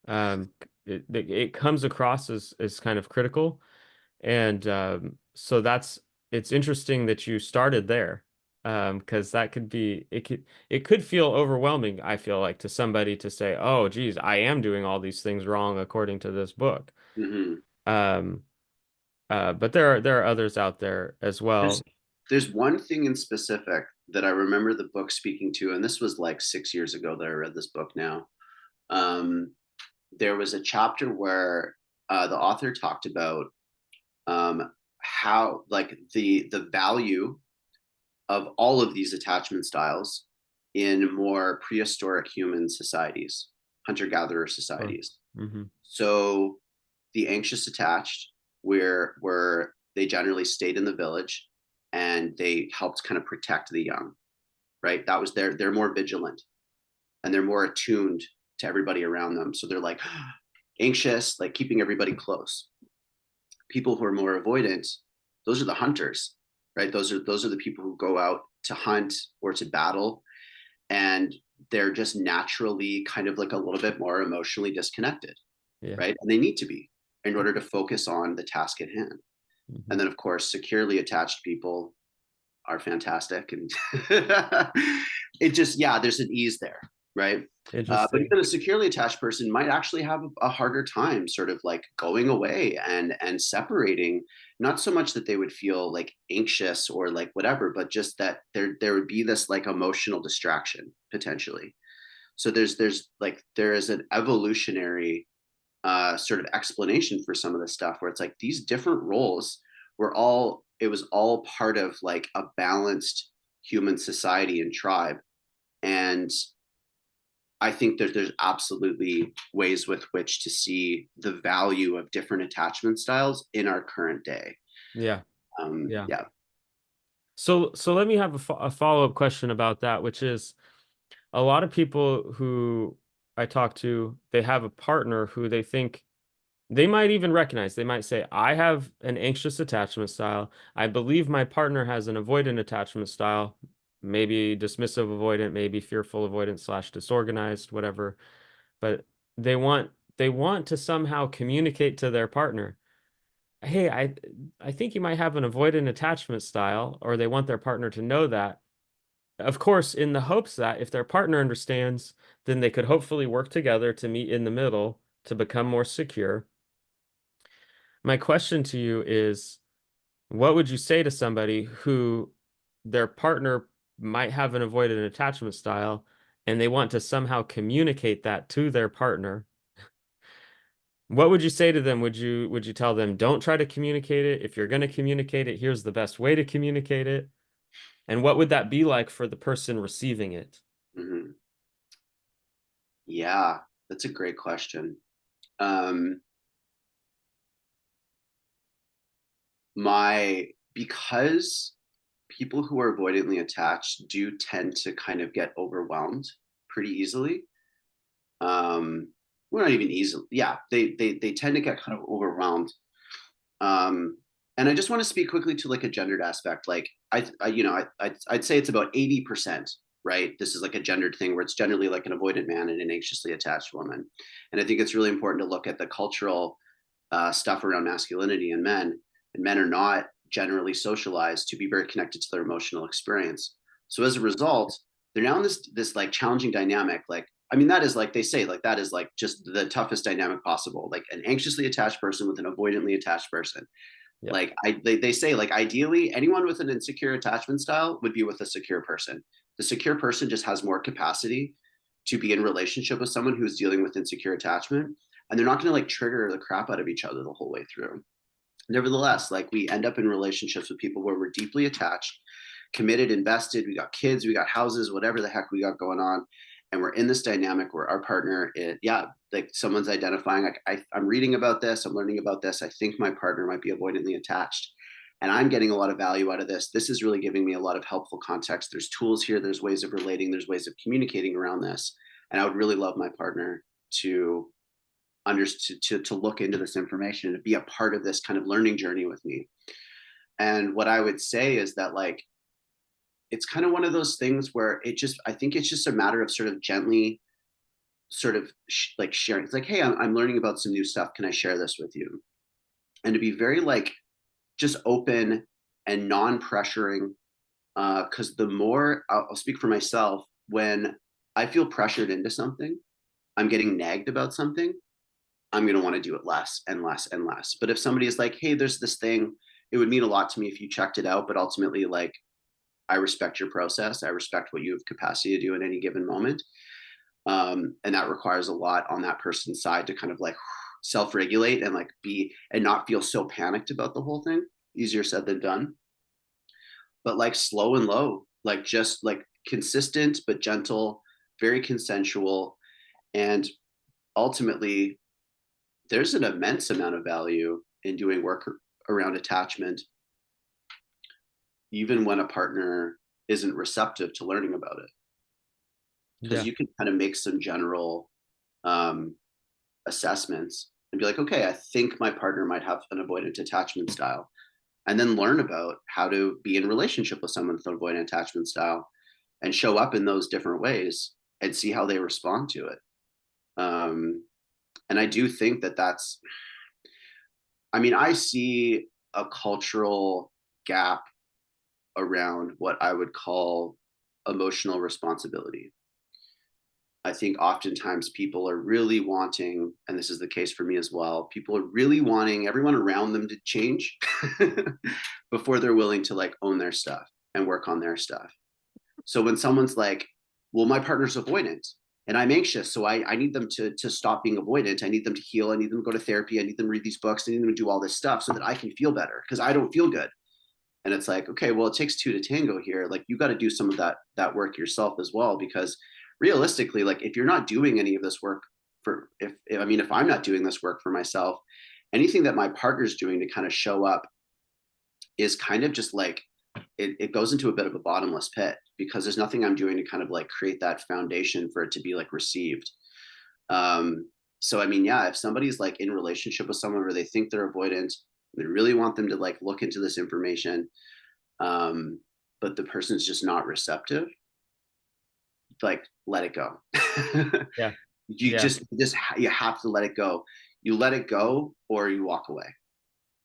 Um, it comes across as kind of critical, and so it's interesting that you started there, because that could be it could feel overwhelming, I feel like, to somebody to say, oh geez, I am doing all these things wrong according to this book. Mm-hmm. Um, but there are others out there as There's well. there's one thing in specific that I remember the book speaking to, and this was like 6 years ago that I read this book now. Um, there was a chapter where the author talked about how like the value of all of these attachment styles in more prehistoric human societies, hunter-gatherer Sure. societies. Hmm. So the anxious attached, where they generally stayed in the village and they helped kind of protect the young, right? That was they're more vigilant and they're more attuned to everybody around them. So they're like anxious, like keeping everybody close. People who are more avoidant, those are the hunters, right? Those are the people who go out to hunt or to battle, and they're just naturally kind of like a little bit more emotionally disconnected, Yeah. right? And they need to be in order to focus on the task at hand. Hmm. And then, of course, securely attached people are fantastic. And it just, yeah, there's an ease there, right? But Interesting. even a securely attached person might actually have a harder time sort of like going away and separating. Not so much that they would feel like anxious or like whatever, but just that there would be this like emotional distraction potentially. So there is an evolutionary sort of explanation for some of this stuff where it's like these different roles were all, it was all part of like a balanced human society and tribe. And I think that there's absolutely ways with which to see the value of different attachment styles in our current day. Yeah. Yeah. Yeah. So let me have a follow-up question about that, which is, a lot of people who I talk to, they have a partner who they think they might even recognize. They might say, I have an anxious attachment style. I believe my partner has an avoidant attachment style, maybe dismissive avoidant, maybe fearful avoidant slash disorganized, whatever. But they want to somehow communicate to their partner, hey, I think you might have an avoidant attachment style, or they want their partner to know that. of course, in the hopes that if their partner understands, then they could hopefully work together to meet in the middle to become more secure. My question to you is, what would you say to somebody who their partner might have an avoidant attachment style and they want to somehow communicate that to their partner? What would you say to them? Would you tell them don't try to communicate it? If you're going to communicate it, here's the best way to communicate it. And what would that be like for the person receiving it? Mhm. Yeah, that's a great question. Um, because people who are avoidantly attached do tend to kind of get overwhelmed pretty easily. Well, not even easily. Yeah, they tend to get kind of overwhelmed. Um, and I just want to speak quickly to like a gendered aspect. Like I'd say it's about 80%, right? This is like a gendered thing where it's generally like an avoidant man and an anxiously attached woman. And I think it's really important to look at the cultural stuff around masculinity and men. And men are not generally socialized to be very connected to their emotional experience. So as a result, they're now in this like challenging dynamic. Like, I mean, that is like they say, like that is like just the toughest dynamic possible. Like an anxiously attached person with an avoidantly attached person. Yep. Like they say, like ideally, anyone with an insecure attachment style would be with a secure person. The secure person just has more capacity to be in relationship with someone who's dealing with insecure attachment, and they're not going to like trigger the crap out of each other the whole way through. Nevertheless, like we end up in relationships with people where we're deeply attached, committed, invested, we got kids, we got houses, whatever the heck we got going on, and we're in this dynamic where our partner yeah, like someone's identifying like I'm reading about this, I'm learning about this, I think my partner might be avoidantly attached, and I'm getting a lot of value out of this is really giving me a lot of helpful context. There's tools here, there's ways of relating, there's ways of communicating around this, and I would really love my partner to to look into this information and to be a part of this kind of learning journey with me. And what I would say is that like it's kind of one of those things where I think it's just a matter of sort of gently sort of like sharing. It's like, hey, I'm learning about some new stuff, can I share this with you? And to be very like just open and non-pressuring, because the more I'll speak for myself, when I feel pressured into something, I'm getting nagged about something, I'm going to want to do it less and less and less. But if somebody is like, hey, there's this thing, it would mean a lot to me if you checked it out. But ultimately, like, I respect your process. I respect what you have capacity to do in any given moment. And that requires a lot on that person's side to kind of like self-regulate and like be and not feel so panicked about the whole thing. Easier said than done. But like slow and low, like just like consistent but gentle, very consensual. And ultimately, there's an immense amount of value in doing work around attachment, even when a partner isn't receptive to learning about it. Because Yeah. you can kind of make some general um, assessments and be like, okay, I think my partner might have an avoidant attachment style. And then learn about how to be in relationship with someone with an avoidant attachment style and show up in those different ways and see how they respond to it. Um, and I do think that I mean, I see a cultural gap around what I would call emotional responsibility. I think oftentimes people are really wanting, and this is the case for me as well, people are really wanting everyone around them to change before they're willing to like own their stuff and work on their stuff. So when someone's like, well, my partner's avoidant and I'm anxious, so I need them to stop being avoidant. I need them to heal. I need them to go to therapy. I need them to read these books. I need them to do all this stuff so that I can feel better because I don't feel good. And it's like, okay, well, it takes two to tango here. Like you got to do some of that work yourself as well, because realistically, like if you're not doing any of this work for if I mean if I'm not doing this work for myself, anything that my partner's doing to kind of show up is kind of just like it goes into a bit of a bottomless pit because there's nothing I'm doing to kind of like create that foundation for it to be like received. So I mean, yeah, if somebody's like in relationship with someone where they think they're avoidant, they really want them to like look into this information, um, but the person's just not receptive, like let it go. Yeah. you Yeah. just you have to let it go. You let it go or you walk away,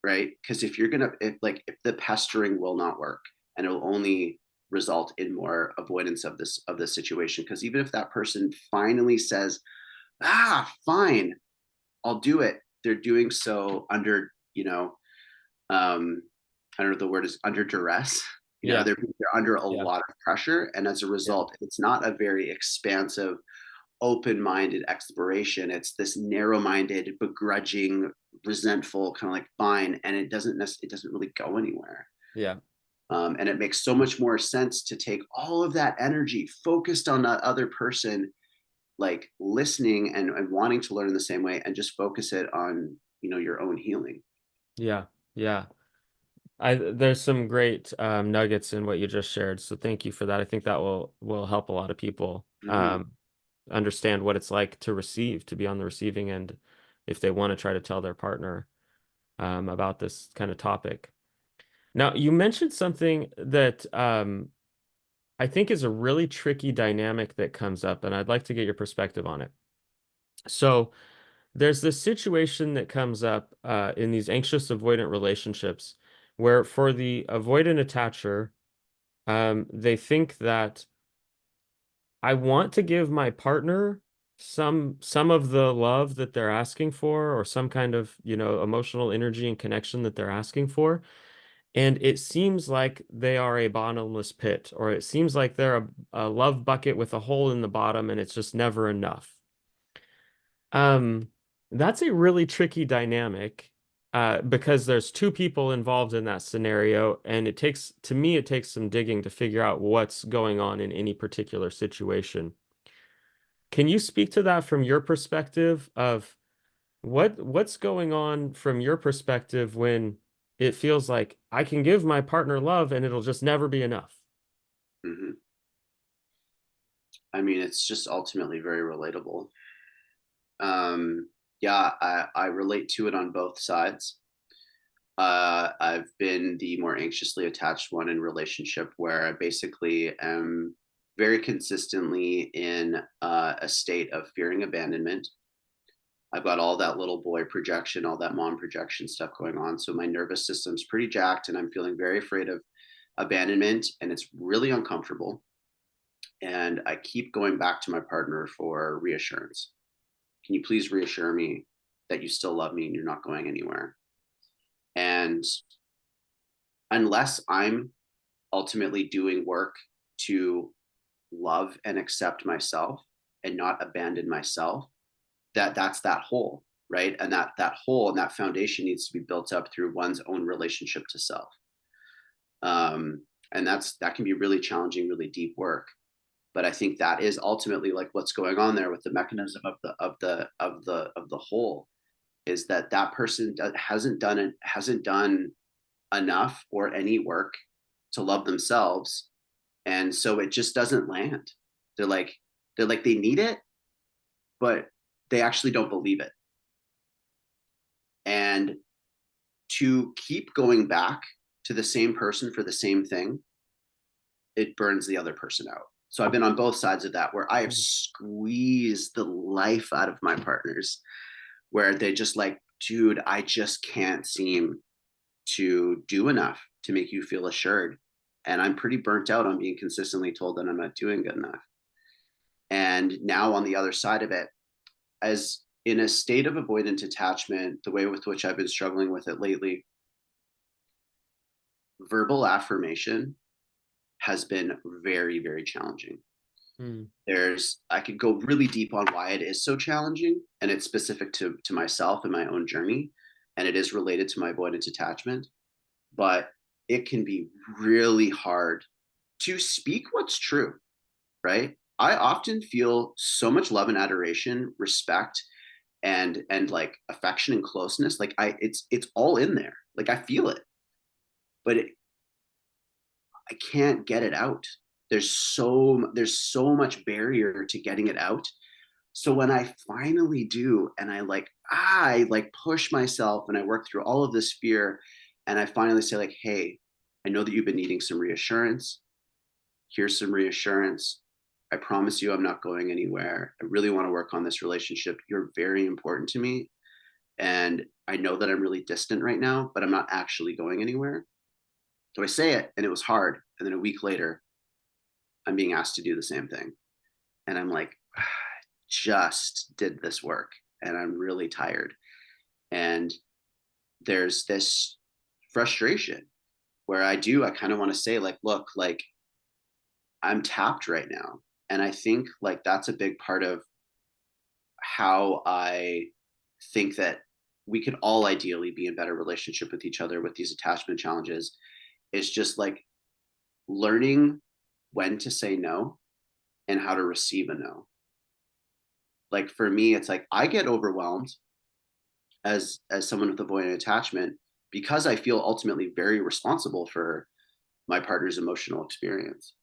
right? Because if you're gonna if the pestering will not work and it'll only result in more avoidance of this situation. Because even if that person finally says, ah, fine, I'll do it, they're doing so under, I don't know, the word is under duress. Yeah. They're under a Yeah. lot of pressure, and as a Yeah. result, it's not a very expansive, open-minded exploration. It's this narrow-minded, begrudging, resentful kind of like fine, and it doesn't really go anywhere. Yeah. And it makes so much more sense to take all of that energy focused on that other person, like listening and wanting to learn the same way, and just focus it on your own healing. Yeah. Yeah. There's some great nuggets in what you just shared, so thank you for that. I think that will help a lot of people Mm-hmm. understand what it's like to receive, to be on the receiving end, if they want to try to tell their partner about this kind of topic. Now, you mentioned something that I think is a really tricky dynamic that comes up, and I'd like to get your perspective on it. So, there's this situation that comes up in these anxious avoidant relationships where for the avoidant attacher, they think that I want to give my partner some of the love that they're asking for or some kind of, emotional energy and connection that they're asking for. And it seems like they are a bottomless pit, or it seems like they're a love bucket with a hole in the bottom and it's just never enough. Um, that's a really tricky dynamic because there's two people involved in that scenario, and to me, it takes some digging to figure out what's going on in any particular situation. Can you speak to that from your perspective of what's going on from your perspective when it feels like I can give my partner love and it'll just never be enough? Mm-hmm. I mean, it's just ultimately very relatable. Yeah, I relate to it on both sides. I've been the more anxiously attached one in relationship where I basically am very consistently in a state of fearing abandonment. I've got all that little boy projection, all that mom projection stuff going on. So my nervous system's pretty jacked, and I'm feeling very afraid of abandonment, and it's really uncomfortable. And I keep going back to my partner for reassurance. Can you please reassure me that you still love me and you're not going anywhere? And unless I'm ultimately doing work to love and accept myself and not abandon myself, that's that hole, right? And that hole and that foundation needs to be built up through one's own relationship to self. And that can be really challenging, really deep work. But I think that is ultimately like what's going on there with the mechanism of the whole, is that person hasn't done enough or any work to love themselves, and so it just doesn't land. they're like they need it, but they actually don't believe it. And to keep going back to the same person for the same thing, it burns the other person out. So I've been on both sides of that, where I have squeezed the life out of my partners, where they just like, dude, I just can't seem to do enough to make you feel assured. And I'm pretty burnt out on being consistently told that I'm not doing good enough. And now on the other side of it, as in a state of avoidant attachment, the way with which I've been struggling with it lately, verbal affirmation has been very, very challenging. Hmm. I could go really deep on why it is so challenging, and it's specific to myself and my own journey, and it is related to my avoidant attachment. But it can be really hard to speak what's true, right? I often feel so much love and adoration, respect, and like affection and closeness. Like it's all in there. Like I feel it, but I can't get it out. There's so much barrier to getting it out. So when I finally do, and I like push myself and I work through all of this fear, and I finally say like, hey, I know that you've been needing some reassurance. Here's some reassurance. I promise you I'm not going anywhere. I really want to work on this relationship. You're very important to me. And I know that I'm really distant right now, but I'm not actually going anywhere. So I say it, and it was hard. And then a week later, I'm being asked to do the same thing. And I'm like, just did this work and I'm really tired. And there's this frustration where I kind of want to say, like, look, like, I'm tapped right now. And I think like that's a big part of how I think that we could all ideally be in better relationship with each other with these attachment challenges. It's just like learning when to say no and how to receive a no. Like for me, it's like I get overwhelmed as someone with avoidant attachment because I feel ultimately very responsible for my partner's emotional experience.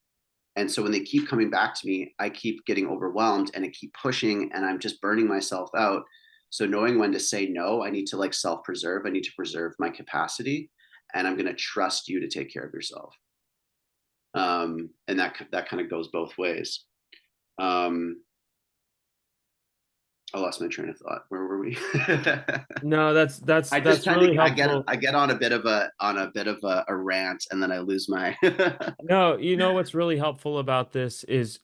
And so when they keep coming back to me, I keep getting overwhelmed and I keep pushing and I'm just burning myself out. So knowing when to say no, I need to like self-preserve. I need to preserve my capacity and I'm going to trust you to take care of yourself. And that kind of goes both ways. Um, I lost my train of thought. Where were we? No, I just that's kind of really helpful. I get on a bit of a rant and then I lose my No, you know what's really helpful about this is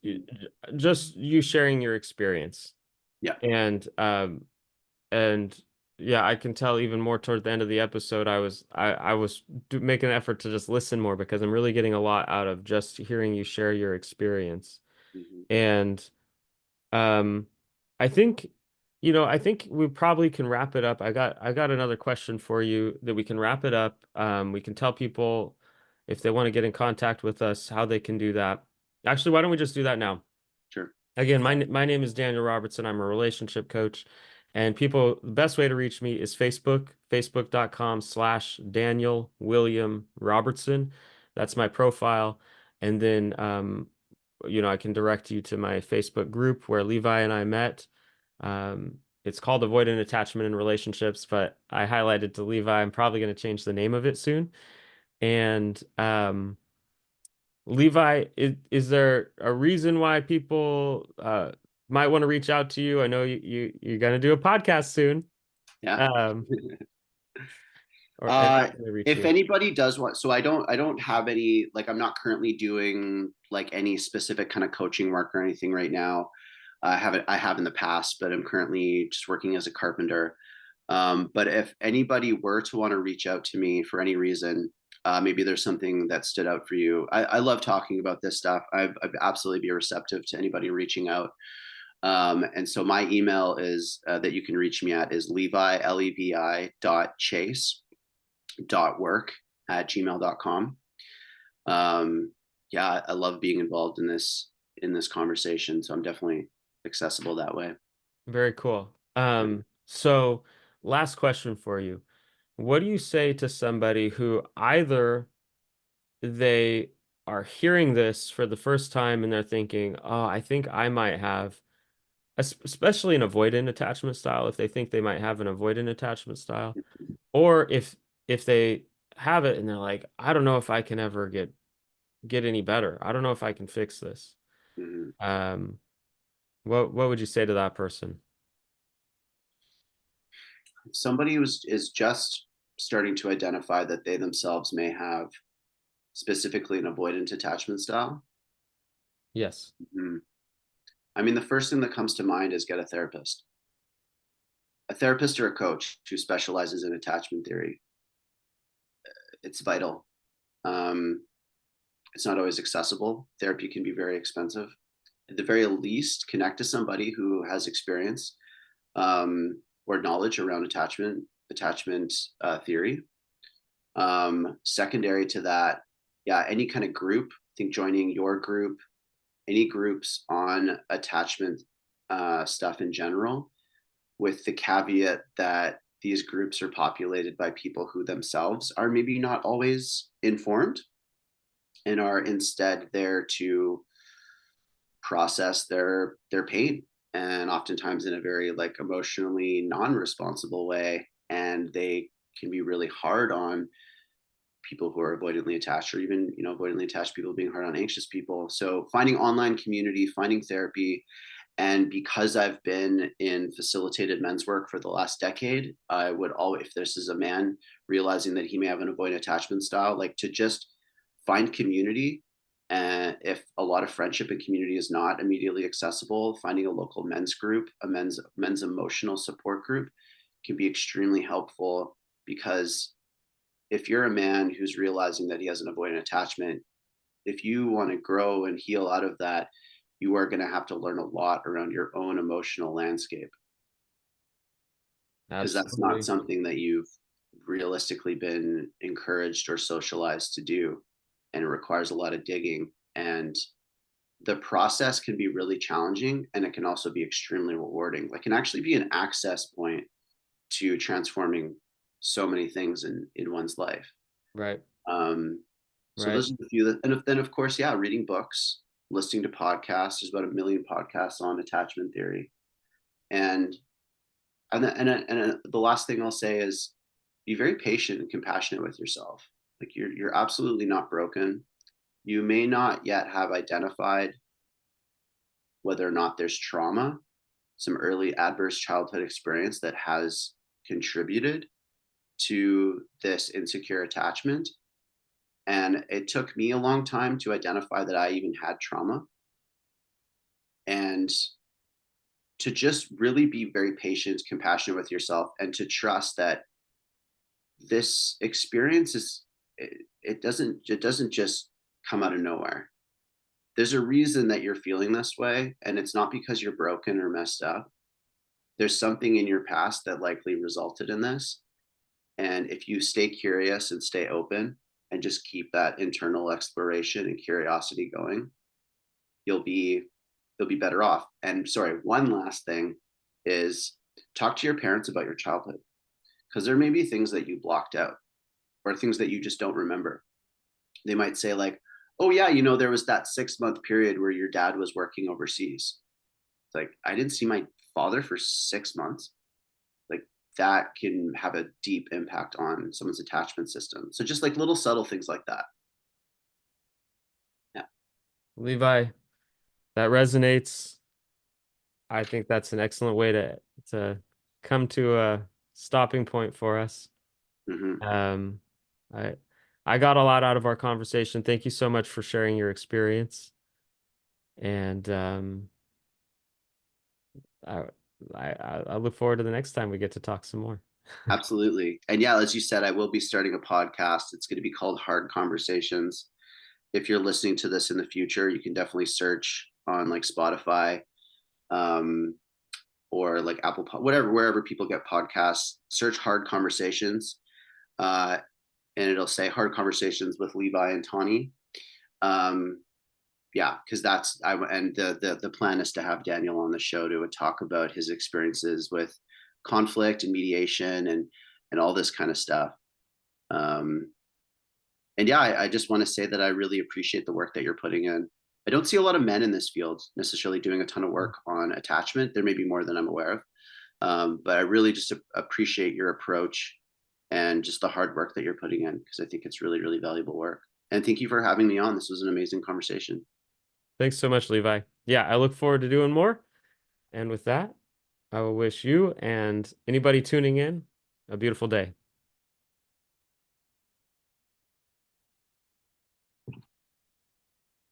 just you sharing your experience. yeah. And and yeah, I can tell even more toward the end of the episode I was making an effort to just listen more because I'm really getting a lot out of just hearing you share your experience. Mhm. And um I think I think we probably can wrap it up. I got another question for you that we can wrap it up. We can tell people if they want to get in contact with us how they can do that. Actually, why don't we just do that now? Sure. Again, my name is Daniel Robertson. I'm a relationship coach. And people, the best way to reach me is Facebook, facebook.com/Daniel William Robertson. That's my profile. And then, I can direct you to my Facebook group where Levi and I met. It's called Avoidant Attachment in Relationships, but I highlighted to Levi, I'm probably going to change the name of it soon. And, Levi, is there a reason why people might want to reach out to you? I know you're gonna do a podcast soon. Yeah. Um, and how can they reach If you? anybody does want, so I don't have any, like, I'm not currently doing like any specific kind of coaching work or anything right now. I have in the past, but I'm currently just working as a carpenter. But if anybody were to want to reach out to me for any reason, maybe there's something that stood out for you. I love talking about this stuff. I'd absolutely be receptive to anybody reaching out. And so my email is that you can reach me at is Levi, Levi dot chase dot work at gmail.com. Yeah, I love being involved in this conversation. So I'm definitely accessible that way. Very cool. So last question for you. What do you say to somebody who either they are hearing this for the first time and they're thinking, "Oh, I think I might have," especially an avoidant attachment style, if they think they might have an avoidant attachment style, or if they have it and they're like, I don't know if I can ever get any better. I don't know if I can fix this. Mm-hmm. Um, what would you say to that person? Somebody who is just starting to identify that they themselves may have specifically an avoidant attachment style. Yes. Mm-hmm. I mean, the first thing that comes to mind is get a therapist or a coach who specializes in attachment theory. It's vital. Um, it's not always accessible. Therapy can be very expensive. At the very least, connect to somebody who has experience or knowledge around attachment theory. Secondary to that, yeah, any kind of group. I think joining your group, any groups on attachment stuff in general, with the caveat that these groups are populated by people who themselves are maybe not always informed and are instead there to process their pain and oftentimes in a very like emotionally non-responsible way, and they can be really hard on people who are avoidantly attached, or even avoidantly attached people being hard on anxious people. So finding online community, finding therapy. And because I've been in facilitated men's work for the last decade, I would always, if this is a man realizing that he may have an avoidant attachment style, like to just find community And if a lot of friendship and community is not immediately accessible, finding a local men's group, a men's emotional support group, can be extremely helpful, because if you're a man who's realizing that he has an avoidant attachment, if you want to grow and heal out of that, you are going to have to learn a lot around your own emotional landscape, because that's not Absolutely. something that you've realistically been encouraged or socialized to do. And it requires a lot of digging. And the process can be really challenging, and it can also be extremely rewarding. It can actually be an access point to transforming so many things in one's life. Right. Um, so Right. those are the few that, and then of course, yeah, reading books, listening to podcasts. There's about a million podcasts on attachment theory, and the last thing I'll say is be very patient and compassionate with yourself. Like you're absolutely not broken. You may not yet have identified whether or not there's trauma, some early adverse childhood experience that has contributed to this insecure attachment. And it took me a long time to identify that I even had trauma, and to just really be very patient, compassionate with yourself, and to trust that this experience is, it doesn't just come out of nowhere. There's a reason that you're feeling this way, and it's not because you're broken or messed up. There's something in your past that likely resulted in this. And if you stay curious and stay open and just keep that internal exploration and curiosity going, you'll be you'll be better off. And sorry, one last thing is, talk to your parents about your childhood, because there may be things that you blocked out or things that you just don't remember. They might say like, "Oh yeah, there was that 6 month period where your dad was working overseas." It's like, I didn't see my father for 6 months. Like, that can have a deep impact on someone's attachment system. So just like little subtle things like that. Yeah. Levi, that resonates. I think that's an excellent way to come to a stopping point for us. Hmm. Um, I I got a lot out of our conversation. Thank you so much for sharing your experience. And I, I look forward to the next time we get to talk some more. Absolutely. And yeah, as you said, I will be starting a podcast. It's going to be called Hard Conversations. If you're listening to this in the future, you can definitely search on like Spotify, um, or like Apple, whatever, wherever people get podcasts. Search Hard Conversations, uh, and it'll say Hard Conversations with Levi and Tawny. Um, yeah, because and the plan is to have Daniel on the show to talk about his experiences with conflict and mediation and all this kind of stuff. Um, and yeah, I just want to say that I really appreciate the work that you're putting in. I don't see a lot of men in this field necessarily doing a ton of work on attachment. There may be more than I'm aware of, but I really just appreciate your approach and just the hard work that you're putting in, because I think it's really, really valuable work. And thank you for having me on. This was an amazing conversation. Thanks so much, Levi. Yeah, I look forward to doing more. And with that, I will wish you and anybody tuning in a beautiful day.